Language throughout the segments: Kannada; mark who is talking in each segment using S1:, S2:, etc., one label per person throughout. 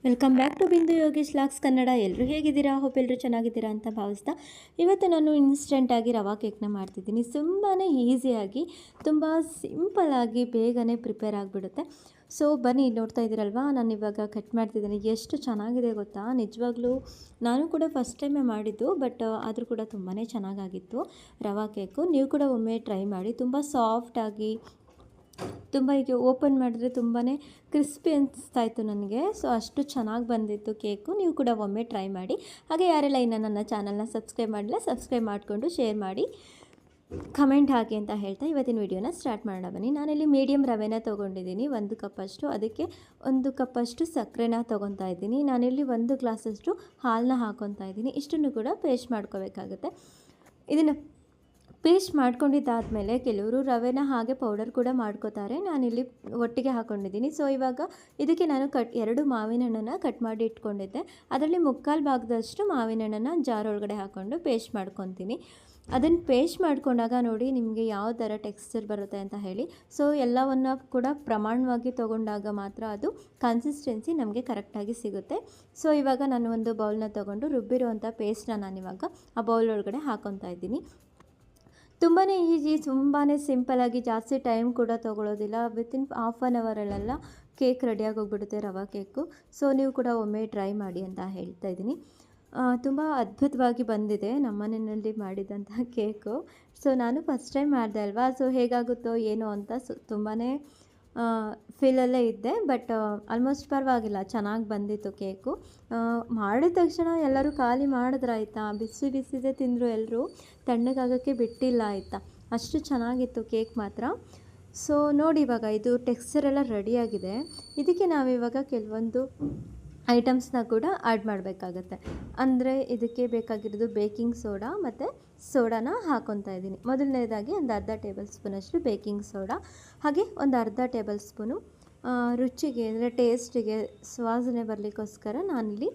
S1: ವೆಲ್ಕಮ್ ಬ್ಯಾಕ್ ಟು ಬಿಂದು ಯೋಗೇಶ್ ಲಾಕ್ಸ್ ಕನ್ನಡ. ಎಲ್ಲರೂ ಹೇಗಿದ್ದೀರಾ? ಹೋಪ್ ಎಲ್ಲರೂ ಚೆನ್ನಾಗಿದ್ದೀರಾ ಅಂತ ಭಾವಿಸ್ತಾ ಇವತ್ತು ನಾನು ಇನ್ಸ್ಟೆಂಟಾಗಿ ರವಾ ಕೇಕ್ನ ಮಾಡ್ತಿದ್ದೀನಿ. ತುಂಬಾ ಈಸಿಯಾಗಿ, ತುಂಬ ಸಿಂಪಲ್ಲಾಗಿ, ಬೇಗನೆ ಪ್ರಿಪೇರ್ ಆಗಿಬಿಡುತ್ತೆ. ಸೊ ಬನ್ನಿ, ನೋಡ್ತಾ ಇದ್ದೀರಲ್ವಾ, ನಾನು ಇವಾಗ ಕಟ್ ಮಾಡ್ತಿದ್ದೀನಿ. ಎಷ್ಟು ಚೆನ್ನಾಗಿದೆ ಗೊತ್ತಾ? ನಿಜವಾಗ್ಲೂ ನಾನು ಕೂಡ ಫಸ್ಟ್ ಟೈಮೇ ಮಾಡಿದ್ದು, ಬಟ್ ಆದರೂ ಕೂಡ ತುಂಬಾ ಚೆನ್ನಾಗಾಗಿತ್ತು ರವಾ ಕೇಕು. ನೀವು ಕೂಡ ಒಮ್ಮೆ ಟ್ರೈ ಮಾಡಿ. ತುಂಬ ಸಾಫ್ಟಾಗಿ, ತುಂಬ ಈಗ ಓಪನ್ ಮಾಡಿದ್ರೆ ತುಂಬಾ ಕ್ರಿಸ್ಪಿ ಅನಿಸ್ತಾಯಿತ್ತು ನನಗೆ. ಸೊ ಅಷ್ಟು ಚೆನ್ನಾಗಿ ಬಂದಿತ್ತು ಕೇಕು. ನೀವು ಕೂಡ ಒಮ್ಮೆ ಟ್ರೈ ಮಾಡಿ. ಹಾಗೆ ಯಾರೆಲ್ಲ ಇನ್ನು ನನ್ನ ಚಾನಲ್ನ ಸಬ್ಸ್ಕ್ರೈಬ್ ಮಾಡಿಲ್ಲ, ಸಬ್ಸ್ಕ್ರೈಬ್ ಮಾಡಿಕೊಂಡು ಶೇರ್ ಮಾಡಿ, ಕಮೆಂಟ್ ಹಾಕಿ ಅಂತ ಹೇಳ್ತಾ ಇವತ್ತಿನ ವಿಡಿಯೋನ ಸ್ಟಾರ್ಟ್ ಮಾಡೋಣ ಬನ್ನಿ. ನಾನಿಲ್ಲಿ ಮೀಡಿಯಮ್ ರವೆನ ತೊಗೊಂಡಿದ್ದೀನಿ, 1 ಕಪ್ಪಷ್ಟು. ಅದಕ್ಕೆ 1 ಕಪ್ಪಷ್ಟು ಸಕ್ಕರೆನ ತೊಗೊತಾ ಇದ್ದೀನಿ. ನಾನಿಲ್ಲಿ 1 ಗ್ಲಾಸಷ್ಟು ಹಾಲನ್ನ ಹಾಕ್ಕೊತಾ ಇದ್ದೀನಿ. ಇಷ್ಟನ್ನು ಕೂಡ ಪೇಸ್ಟ್ ಮಾಡ್ಕೋಬೇಕಾಗುತ್ತೆ. ಇದನ್ನು ಪೇಸ್ಟ್ ಮಾಡ್ಕೊಂಡಿದ್ದಾದಮೇಲೆ ಕೆಲವರು ರವೆನ ಹಾಗೆ ಪೌಡರ್ ಕೂಡ ಮಾಡ್ಕೋತಾರೆ. ನಾನಿಲ್ಲಿ ಒಟ್ಟಿಗೆ ಹಾಕ್ಕೊಂಡಿದ್ದೀನಿ. ಸೊ ಇವಾಗ ಇದಕ್ಕೆ ನಾನು 2 ಮಾವಿನ ಹಣ್ಣನ್ನು ಕಟ್ ಮಾಡಿ ಇಟ್ಕೊಂಡಿದ್ದೆ. ಅದರಲ್ಲಿ 3/4 ಭಾಗದಷ್ಟು ಮಾವಿನ ಹಣ್ಣನ್ನು ಜಾರ್ ಒಳಗಡೆ ಹಾಕ್ಕೊಂಡು ಪೇಸ್ಟ್ ಮಾಡ್ಕೊತೀನಿ. ಅದನ್ನು ಪೇಸ್ಟ್ ಮಾಡ್ಕೊಂಡಾಗ ನೋಡಿ ನಿಮಗೆ ಯಾವ ಥರ ಟೆಕ್ಸ್ಚರ್ ಬರುತ್ತೆ ಅಂತ ಹೇಳಿ. ಸೊ ಎಲ್ಲವನ್ನು ಕೂಡ ಪ್ರಮಾಣವಾಗಿ ತೊಗೊಂಡಾಗ ಮಾತ್ರ ಅದು ಕನ್ಸಿಸ್ಟೆನ್ಸಿ ನಮಗೆ ಕರೆಕ್ಟಾಗಿ ಸಿಗುತ್ತೆ. ಸೊ ಇವಾಗ ನಾನು ಒಂದು ಬೌಲ್ನ ತೊಗೊಂಡು ರುಬ್ಬಿರುವಂಥ ಪೇಸ್ಟ್ನ ನಾನಿವಾಗ ಆ ಬೌಲ್ ಒಳಗಡೆ ಹಾಕ್ಕೊತಾ ಇದ್ದೀನಿ. ತುಂಬಾ ಈಸಿ, ತುಂಬಾ ಸಿಂಪಲ್ಲಾಗಿ, ಜಾಸ್ತಿ ಟೈಮ್ ಕೂಡ ತೊಗೊಳ್ಳೋದಿಲ್ಲ. ವಿತಿನ್ ಹಾಫ್ ಆನ್ ಅವರಲ್ಲೆಲ್ಲ ಕೇಕ್ ರೆಡಿಯಾಗಿ ಹೋಗ್ಬಿಡುತ್ತೆ, ರವಾ ಕೇಕು. ಸೊ ನೀವು ಕೂಡ ಒಮ್ಮೆ ಟ್ರೈ ಮಾಡಿ ಅಂತ ಹೇಳ್ತಾ ಇದ್ದೀನಿ. ತುಂಬ ಅದ್ಭುತವಾಗಿ ಬಂದಿದೆ ನಮ್ಮ ಮನೆಯಲ್ಲಿ ಮಾಡಿದಂತಹ ಕೇಕು. ಸೊ ನಾನು ಫಸ್ಟ್ ಟೈಮ್ ಮಾಡಿದೆ ಅಲ್ವಾ, ಸೊ ಹೇಗಾಗುತ್ತೋ ಏನೋ ಅಂತ ತುಂಬಾ ಫೀಲಲ್ಲೇ ಇದ್ದೆ. ಬಟ್ ಆಲ್ಮೋಸ್ಟ್ ಪರವಾಗಿಲ್ಲ, ಚೆನ್ನಾಗಿ ಬಂದಿತ್ತು ಕೇಕು. ಮಾಡಿದ ತಕ್ಷಣ ಎಲ್ಲರೂ ಖಾಲಿ ಮಾಡಿದ್ರಾಯ್ತಾ, ಬಿಸಿ ಬಿಸಿದೇ ತಿಂದರು ಎಲ್ಲರೂ, ತಣ್ಣಗಾಗೋಕ್ಕೆ ಬಿಟ್ಟಿಲ್ಲ ಆಯಿತಾ. ಅಷ್ಟು ಚೆನ್ನಾಗಿತ್ತು ಕೇಕ್ ಮಾತ್ರ. ಸೊ ನೋಡಿ, ಇವಾಗ ಇದು ಟೆಕ್ಸ್ಚರ್ ಎಲ್ಲ ರೆಡಿಯಾಗಿದೆ. ಇದಕ್ಕೆ ನಾವಿವಾಗ ಕೆಲವೊಂದು ಐಟಮ್ಸ್ನ ಕೂಡ ಆ್ಯಡ್ ಮಾಡಬೇಕಾಗತ್ತೆ. ಅಂದರೆ ಇದಕ್ಕೆ ಬೇಕಾಗಿರೋದು ಬೇಕಿಂಗ್ ಸೋಡಾ ಮತ್ತು ಸೋಡಾನ ಹಾಕ್ಕೊತಾ ಇದ್ದೀನಿ. ಮೊದಲನೇದಾಗಿ ಒಂದು ಅರ್ಧ ಟೇಬಲ್ ಸ್ಪೂನಷ್ಟು ಬೇಕಿಂಗ್ ಸೋಡಾ, ಹಾಗೆ ಒಂದು ಅರ್ಧ ಟೇಬಲ್ ಸ್ಪೂನು ರುಚಿಗೆ ಅಂದರೆ ಟೇಸ್ಟಿಗೆ ಸುವಾಸನೆ ಬರಲಿಕ್ಕೋಸ್ಕರ ನಾನಿಲ್ಲಿ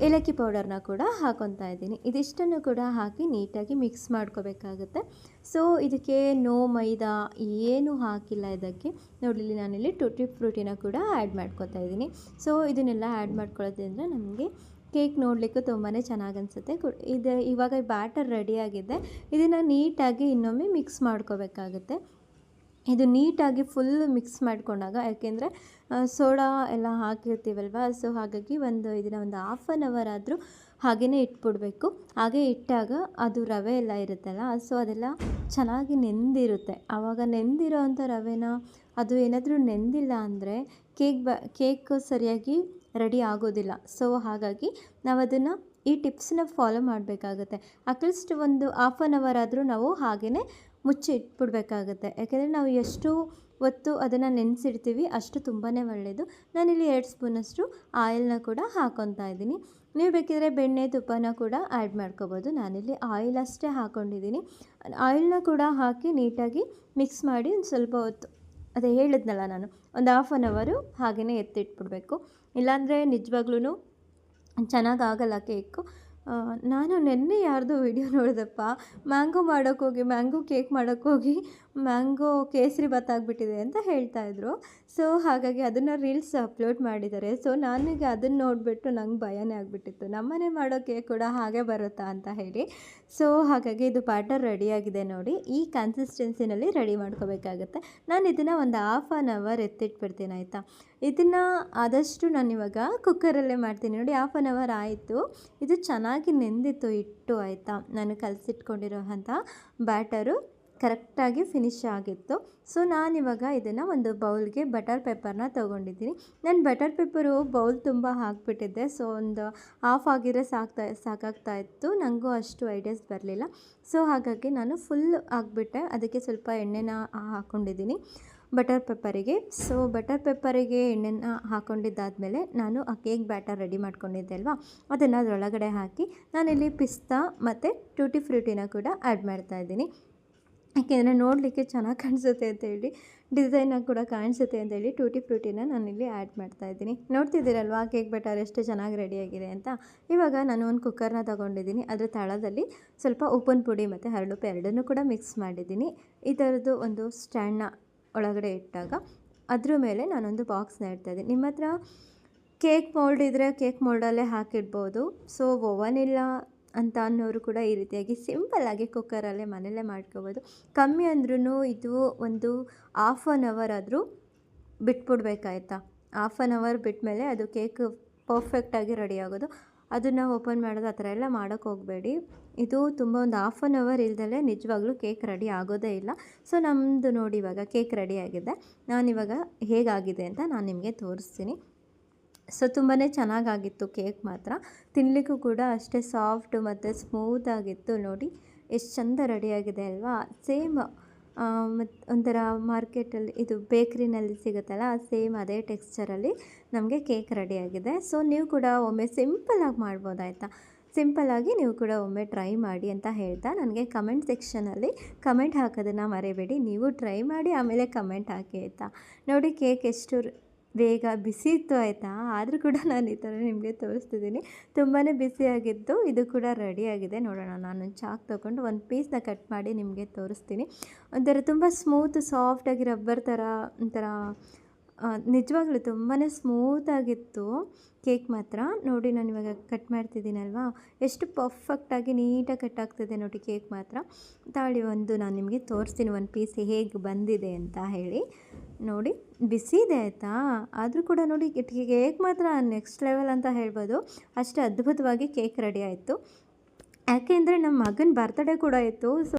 S1: ಏಲಕ್ಕಿ ಪೌಡರ್ನ ಕೂಡ ಹಾಕ್ಕೊತಾ ಇದ್ದೀನಿ. ಇದಿಷ್ಟನ್ನು ಕೂಡ ಹಾಕಿ ನೀಟಾಗಿ ಮಿಕ್ಸ್ ಮಾಡ್ಕೋಬೇಕಾಗುತ್ತೆ. ಸೊ ಇದಕ್ಕೆ ನೋ ಮೈದಾ ಏನೂ ಹಾಕಿಲ್ಲ ಇದಕ್ಕೆ. ನೋಡಿ, ಇಲ್ಲಿ ನಾನಿಲ್ಲಿ ಟುಟಿ ಫ್ರೂಟಿನ ಕೂಡ ಆ್ಯಡ್ ಮಾಡ್ಕೊತಾ ಇದ್ದೀನಿ. ಸೊ ಇದನ್ನೆಲ್ಲ ಆ್ಯಡ್ ಮಾಡ್ಕೊಳ್ಳೋದ್ರಿಂದ ನಮಗೆ ಕೇಕ್ ನೋಡಲಿಕ್ಕೂ ತುಂಬಾ ಚೆನ್ನಾಗಿ ಅನಿಸುತ್ತೆ. ಇದು ಇವಾಗ ಬ್ಯಾಟರ್ ರೆಡಿಯಾಗಿದೆ. ಇದನ್ನು ನೀಟಾಗಿ ಇನ್ನೊಮ್ಮೆ ಮಿಕ್ಸ್ ಮಾಡ್ಕೋಬೇಕಾಗುತ್ತೆ. ಇದು ನೀಟಾಗಿ ಫುಲ್ ಮಿಕ್ಸ್ ಮಾಡಿಕೊಂಡಾಗ, ಯಾಕೆಂದರೆ ಸೋಡಾ ಎಲ್ಲ ಹಾಕಿರ್ತೀವಲ್ವ, ಸೊ ಹಾಗಾಗಿ ಇದನ್ನು ಒಂದು ಹಾಫ್ ಆನ್ ಅವರ್ ಆದರೂ ಹಾಗೆಯೇ ಇಟ್ಬಿಡಬೇಕು. ಹಾಗೆ ಇಟ್ಟಾಗ ಅದು ರವೆ ಎಲ್ಲ ಇರುತ್ತಲ್ಲ, ಸೊ ಅದೆಲ್ಲ ಚೆನ್ನಾಗಿ ನೆಂದಿರುತ್ತೆ. ಆವಾಗ ನೆಂದಿರೋ ಅಂಥ ರವೆನ, ಅದು ಏನಾದರೂ ನೆಂದಿಲ್ಲ ಅಂದರೆ ಕೇಕ್ ಸರಿಯಾಗಿ ರೆಡಿ ಆಗೋದಿಲ್ಲ. ಸೊ ಹಾಗಾಗಿ ನಾವು ಅದನ್ನು ಈ ಟಿಪ್ಸನ್ನ ಫಾಲೋ ಮಾಡಬೇಕಾಗುತ್ತೆ. ಅಟ್ಲೀಸ್ಟ್ ಒಂದು ಹಾಫ್ ಆನ್ ಅವರ್ ಆದರೂ ನಾವು ಹಾಗೆಯೇ ಮುಚ್ಚಿ ಇಟ್ಬಿಡ್ಬೇಕಾಗುತ್ತೆ. ಯಾಕೆಂದರೆ ನಾವು ಎಷ್ಟು ಹೊತ್ತು ಅದನ್ನು ನೆನೆಸಿಡ್ತೀವಿ ಅಷ್ಟು ತುಂಬಾ ಒಳ್ಳೆಯದು. ನಾನಿಲ್ಲಿ 2 ಸ್ಪೂನಷ್ಟು ಆಯಿಲ್ನ ಕೂಡ ಹಾಕ್ಕೊತಾ ಇದ್ದೀನಿ. ನೀವು ಬೇಕಿದ್ರೆ ಬೆಣ್ಣೆ, ತುಪ್ಪನ ಕೂಡ ಆ್ಯಡ್ ಮಾಡ್ಕೋಬೋದು. ನಾನಿಲ್ಲಿ ಆಯಿಲ್ ಅಷ್ಟೇ ಹಾಕ್ಕೊಂಡಿದ್ದೀನಿ. ಆಯಿಲ್ನ ಕೂಡ ಹಾಕಿ ನೀಟಾಗಿ ಮಿಕ್ಸ್ ಮಾಡಿ ಒಂದು ಸ್ವಲ್ಪ ಹೊತ್ತು, ಅದೇ ಹೇಳಿದ್ನಲ್ಲ ನಾನು, ಒಂದು ಹಾಫ್ ಆನ್ ಅವರು ಹಾಗೆಯೇ ಎತ್ತಿಟ್ಬಿಡ್ಬೇಕು. ಇಲ್ಲಾಂದರೆ ನಿಜವಾಗ್ಲೂ ಚೆನ್ನಾಗಾಗಲ್ಲ ಕೇಕು. ನಾನು ನಿನ್ನೆ ಯಾರ್ದೋ video ನೋಡಿದಪ್ಪ, mango cake ಮಾಡೋಕ್ಕೋಗಿ mango kesari bath ಆಗಿಬಿಟ್ಟಿದೆ ಅಂತ ಹೇಳ್ತಾಯಿದ್ರು. ಸೊ ಹಾಗಾಗಿ ಅದನ್ನು ರೀಲ್ಸ್ ಅಪ್ಲೋಡ್ ಮಾಡಿದ್ದಾರೆ. ಸೊ ನನಗೆ ಅದನ್ನು ನೋಡಿಬಿಟ್ಟು ನಂಗೆ ಭಯನೇ ಆಗಿಬಿಟ್ಟಿತ್ತು, ನಮ್ಮನೆ ಮಾಡೋ ಕೇಕ್ ಕೂಡ ಹಾಗೆ ಬರುತ್ತಾ ಅಂತ ಹೇಳಿ. ಸೊ ಹಾಗಾಗಿ ಇದು ಬ್ಯಾಟರ್ ರೆಡಿಯಾಗಿದೆ ನೋಡಿ. ಈ ಕನ್ಸಿಸ್ಟೆನ್ಸಿನಲ್ಲಿ ರೆಡಿ ಮಾಡ್ಕೋಬೇಕಾಗುತ್ತೆ. ನಾನು ಇದನ್ನು ಒಂದು ಹಾಫ್ ಆನ್ ಅವರ್ ಎತ್ತಿಟ್ಬಿಡ್ತೀನಿ ಆಯಿತಾ. ಇದನ್ನು ಆದಷ್ಟು ನಾನಿವಾಗ ಕುಕ್ಕರಲ್ಲೇ ಮಾಡ್ತೀನಿ. ನೋಡಿ, ಹಾಫ್ ಆನ್ ಅವರ್ ಆಯಿತು. ಇದು ಚೆನ್ನಾಗಿ ನೆಂದಿತ್ತು ಹಿಟ್ಟು ಆಯಿತಾ. ನಾನು ಕಲಸಿಟ್ಕೊಂಡಿರೋ ಅಂಥ ಬ್ಯಾಟರು ಕರೆಕ್ಟಾಗಿ ಫಿನಿಶ್ ಆಗಿತ್ತು. ಸೊ ನಾನಿವಾಗ ಇದನ್ನು ಒಂದು ಬೌಲ್ಗೆ ಬಟರ್ ಪೆಪ್ಪರ್ನ ತೊಗೊಂಡಿದ್ದೀನಿ. ನಾನು ಬಟರ್ ಪೆಪ್ಪರು ಬೌಲ್ ತುಂಬ ಹಾಕಿಬಿಟ್ಟಿದ್ದೆ. ಸೊ ಒಂದು ಹಾಫ್ ಆಗಿದ್ರೆ ಸಾಕಾಗ್ತಾ ಇತ್ತು. ನನಗೂ ಅಷ್ಟು ಐಡಿಯಾಸ್ ಬರಲಿಲ್ಲ. ಸೊ ಹಾಗಾಗಿ ನಾನು ಫುಲ್ ಆಗಿಬಿಟ್ಟೆ. ಅದಕ್ಕೆ ಸ್ವಲ್ಪ ಎಣ್ಣೆನ ಹಾಕ್ಕೊಂಡಿದ್ದೀನಿ ಬಟರ್ ಪೆಪ್ಪರಿಗೆ. ಸೊ ಬಟರ್ ಪೆಪ್ಪರಿಗೆ ಎಣ್ಣೆನ ಹಾಕ್ಕೊಂಡಿದ್ದಾದಮೇಲೆ ನಾನು ಆ ಕೇಕ್ ಬ್ಯಾಟರ್ ರೆಡಿ ಮಾಡ್ಕೊಂಡಿದ್ದೆ ಅಲ್ವಾ, ಅದನ್ನು ಅದರೊಳಗಡೆ ಹಾಕಿ ನಾನಿಲ್ಲಿ ಪಿಸ್ತಾ ಮತ್ತು ಟೂಟಿ ಫ್ರೂಟಿನ ಕೂಡ ಆ್ಯಡ್ ಮಾಡ್ತಾಯಿದ್ದೀನಿ. ಯಾಕೆಂದರೆ ನೋಡಲಿಕ್ಕೆ ಚೆನ್ನಾಗಿ ಕಾಣಿಸುತ್ತೆ ಅಂತೇಳಿ, ಡಿಸೈನಾಗಿ ಕೂಡ ಕಾಣಿಸುತ್ತೆ ಅಂತೇಳಿ ಟೂಟಿ ಫ್ರೂಟಿನ ನಾನಿಲ್ಲಿ ಆ್ಯಡ್ ಮಾಡ್ತಾಯಿದ್ದೀನಿ. ನೋಡ್ತಿದ್ದೀರಲ್ವಾ ಕೇಕ್ ಬ್ಯಾಟರ್ ಎಷ್ಟು ಚೆನ್ನಾಗಿ ರೆಡಿಯಾಗಿದೆ ಅಂತ. ಇವಾಗ ನಾನು ಒಂದು ಕುಕ್ಕರ್ನ ತೊಗೊಂಡಿದ್ದೀನಿ. ಅದರ ತಳದಲ್ಲಿ ಸ್ವಲ್ಪ ಉಪ್ಪಿನ ಪುಡಿ ಮತ್ತು ಹರಳುಪ್ಪು ಎರಡನ್ನೂ ಕೂಡ ಮಿಕ್ಸ್ ಮಾಡಿದ್ದೀನಿ. ಈ ಥರದ್ದು ಒಂದು ಸ್ಟ್ಯಾಂಡ್ನ ಒಳಗಡೆ ಇಟ್ಟಾಗ ಅದ್ರ ಮೇಲೆ ನಾನೊಂದು ಬಾಕ್ಸ್ನ ಇಡ್ತಾಯಿದ್ದೀನಿ. ನಿಮ್ಮ ಹತ್ರ ಕೇಕ್ ಮೋಲ್ಡ್ ಇದ್ದರೆ ಕೇಕ್ ಮೋಲ್ಡಲ್ಲೇ ಹಾಕಿಡ್ಬೋದು. ಸೊ ಓವನ್ ಇಲ್ಲ ಅಂತ ಅನ್ನೋರು ಕೂಡ ಈ ರೀತಿಯಾಗಿ ಸಿಂಪಲ್ಲಾಗಿ ಕುಕ್ಕರಲ್ಲೇ ಮನೆಯಲ್ಲೇ ಮಾಡ್ಕೋಬೋದು. ಕಮ್ಮಿ ಅಂದ್ರೂ ಇದು ಒಂದು ಹಾಫ್ ಆನ್ ಅವರ್ ಆದರೂ ಬಿಟ್ಬಿಡ್ಬೇಕಾಯ್ತಾ. ಹಾಫ್ ಆನ್ ಅವರ್ ಬಿಟ್ಟಮೇಲೆ ಅದು ಕೇಕ್ ಪರ್ಫೆಕ್ಟಾಗಿ ರೆಡಿ ಆಗೋದು. ಅದನ್ನು ಓಪನ್ ಮಾಡೋದು ಆ ಥರ ಎಲ್ಲ ಮಾಡೋಕ್ಕೆ ಹೋಗಬೇಡಿ. ಇದು ತುಂಬ ಒಂದು ಹಾಫ್ ಆನ್ ಅವರ್ ಇಲ್ದಲೇ ನಿಜವಾಗ್ಲೂ ಕೇಕ್ ರೆಡಿ ಆಗೋದೇ ಇಲ್ಲ. ಸೊ ನಮ್ಮದು ನೋಡಿ ಇವಾಗ ಕೇಕ್ ರೆಡಿಯಾಗಿದೆ. ನಾನಿವಾಗ ಹೇಗಾಗಿದೆ ಅಂತ ನಾನು ನಿಮಗೆ ತೋರಿಸ್ತೀನಿ. ಸೊ ತುಂಬಾ ಚೆನ್ನಾಗಾಗಿತ್ತು ಕೇಕ್ ಮಾತ್ರ. ತಿನ್ನಲಿಕ್ಕೂ ಕೂಡ ಅಷ್ಟೇ ಸಾಫ್ಟು ಮತ್ತು ಸ್ಮೂತಾಗಿತ್ತು. ನೋಡಿ ಎಷ್ಟು ಚಂದ ರೆಡಿಯಾಗಿದೆ ಅಲ್ವಾ. ಸೇಮ್ ಮತ್ತು ಒಂಥರ ಮಾರ್ಕೆಟಲ್ಲಿ ಇದು ಬೇಕ್ರಿನಲ್ಲಿ ಸಿಗುತ್ತಲ್ಲ ಸೇಮ್ ಅದೇ ಟೆಕ್ಸ್ಚರಲ್ಲಿ ನಮಗೆ ಕೇಕ್ ರೆಡಿಯಾಗಿದೆ. ಸೊ ನೀವು ಕೂಡ ಒಮ್ಮೆ ಸಿಂಪಲ್ಲಾಗಿ ಮಾಡ್ಬೋದಾಯ್ತಾ. ಸಿಂಪಲ್ಲಾಗಿ ನೀವು ಕೂಡ ಒಮ್ಮೆ ಟ್ರೈ ಮಾಡಿ ಅಂತ ಹೇಳ್ತಾ ನನಗೆ ಕಮೆಂಟ್ ಸೆಕ್ಷನಲ್ಲಿ ಕಮೆಂಟ್ ಹಾಕೋದನ್ನು ಮರಿಬೇಡಿ. ನೀವು ಟ್ರೈ ಮಾಡಿ ಆಮೇಲೆ ಕಮೆಂಟ್ ಹಾಕಿ ಆಯಿತಾ. ನೋಡಿ ಕೇಕ್ ಎಷ್ಟು ಬೇಗ ಬಿಸಿ ಇತ್ತು ಆಯಿತಾ. ಆದರೂ ಕೂಡ ನಾನು ಈ ಥರ ನಿಮಗೆ ತೋರಿಸ್ತಿದ್ದೀನಿ. ತುಂಬಾ ಬಿಸಿಯಾಗಿತ್ತು. ಇದು ಕೂಡ ರೆಡಿಯಾಗಿದೆ. ನೋಡೋಣ, ನಾನು ಚಾಕ್ ತೊಗೊಂಡು ಒಂದು ಪೀಸ್ನ ಕಟ್ ಮಾಡಿ ನಿಮಗೆ ತೋರಿಸ್ತೀನಿ. ಒಂಥರ ತುಂಬ ಸ್ಮೂತ್ ಸಾಫ್ಟಾಗಿ ರಬ್ಬರ್ ಥರ ಒಂಥರ ನಿಜವಾಗ್ಲೂ ತುಂಬಾ ಸ್ಮೂತಾಗಿತ್ತು ಕೇಕ್ ಮಾತ್ರ. ನೋಡಿ ನಾನು ಇವಾಗ ಕಟ್ ಮಾಡ್ತಿದ್ದೀನಲ್ವಾ, ಎಷ್ಟು ಪರ್ಫೆಕ್ಟಾಗಿ ನೀಟಾಗಿ ಕಟ್ ಆಗ್ತಿದೆ ನೋಡಿ ಕೇಕ್ ಮಾತ್ರ. ತಾಳಿ ಒಂದು ನಾನು ನಿಮಗೆ ತೋರಿಸ್ತೀನಿ ಒಂದು ಪೀಸ್ ಹೇಗೆ ಬಂದಿದೆ ಅಂತ ಹೇಳಿ. ನೋಡಿ ಬಿಸಿ ಇದೆ ಆಯಿತಾ. ಆದರೂ ಕೂಡ ನೋಡಿ ಕೇಕ್ ಮಾತ್ರ ನೆಕ್ಸ್ಟ್ ಲೆವೆಲ್ ಅಂತ ಹೇಳ್ಬೋದು. ಅಷ್ಟು ಅದ್ಭುತವಾಗಿ ಕೇಕ್ ರೆಡಿ ಆಯಿತು. ಯಾಕೆಂದರೆ ನಮ್ಮ ಮಗನ ಬರ್ತ್ಡೇ ಕೂಡ ಇತ್ತು. ಸೊ